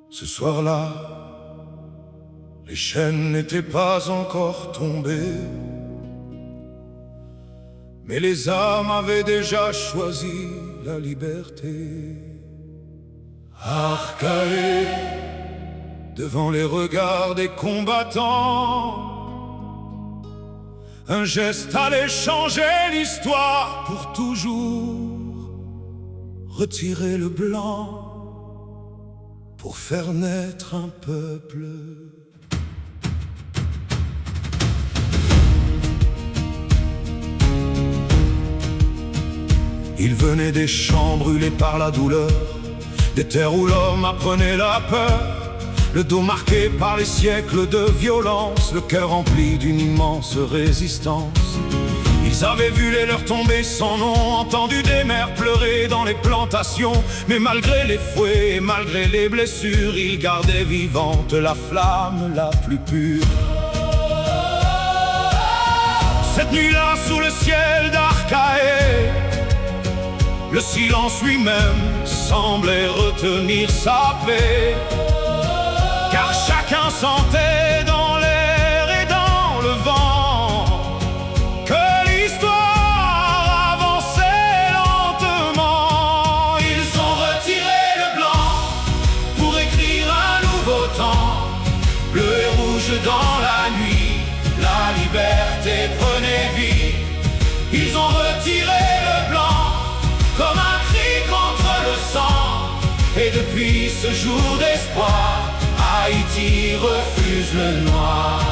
Ce soir-là, les chaînes n'étaient pas encore tombées, mais les âmes avaient déjà choisi la liberté. Archaé, devant les regards des combattants, un geste allait changer l'histoire pour toujours. Retirer le blanc pour faire naître un peuple. Il venait des champs brûlés par la douleur, des terres où l'homme apprenait la peur, le dos marqué par les siècles de violence, le cœur rempli d'une immense résistance. Ils avaient vu les leurs tomber sans nom, entendu des mères pleurer dans les plantations, mais malgré les fouets et malgré les blessures, ils gardaient vivante la flamme la plus pure. Cette nuit-là, sous le ciel d'Archaé, le silence lui-même semblait retenir sa paix, car chacun sentait dans l'air et dans le vent que l'histoire avançait lentement. Ils ont retiré le blanc pour écrire un nouveau temps, bleu et rouge dans la nuit, la liberté prenait vie. Ils ont retiré le blanc comme un cri contre le sang, et depuis ce jour d'espoir, Haïti refuse le noir.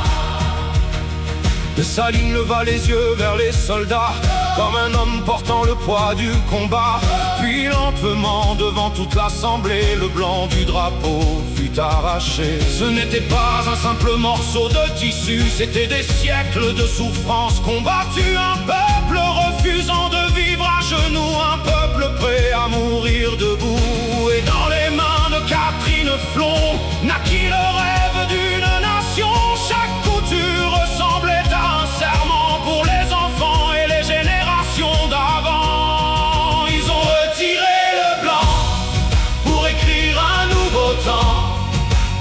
Dessalines leva les yeux vers les soldats, comme un homme portant le poids du combat. Puis lentement, devant toute l'assemblée, le blanc du drapeau fut arraché. Ce n'était pas un simple morceau de tissu, c'était des siècles de souffrance combattues. Un peuple refusant de vivre à genoux, un peuple prêt à mourir debout. Et dans les mains de Catherine Flon naquit le rêve d'une nation. Chaque couture ressemblait à un serment pour les enfants et les générations d'avant. Ils ont retiré le blanc pour écrire un nouveau temps,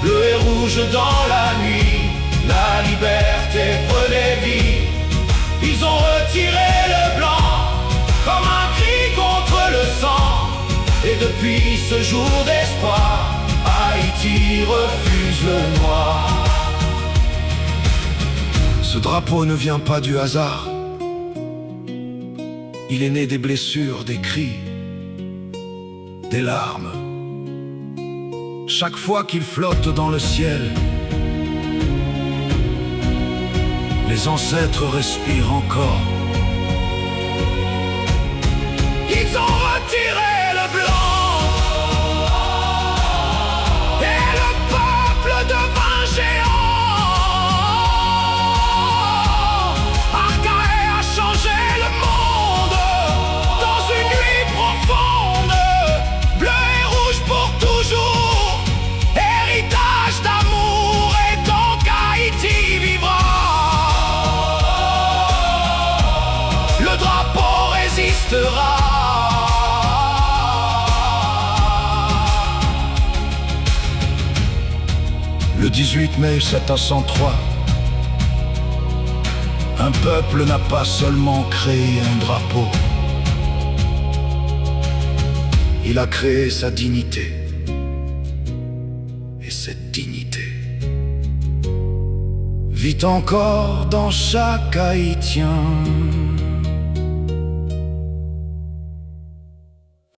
bleu et rouge dans la nuit, la liberté prenait vie. Ils ont retiré le blanc comme un cri contre le sang, et depuis ce jour d'espoir, Haïti refuse le noir. Ce drapeau ne vient pas du hasard. Il est né des blessures, des cris, des larmes. Chaque fois qu'il flotte dans le ciel, les ancêtres respirent encore. Ils ont retiré le blanc, et le peuple devint géant. Archaé a changé le monde dans une nuit profonde, bleu et rouge pour toujours, héritage d'amour, et donc Haïti vivra. Le drapeau résistera. Le 18 mai 1703, un peuple n'a pas seulement créé un drapeau, il a créé sa dignité. Et cette dignité vit encore dans chaque Haïtien.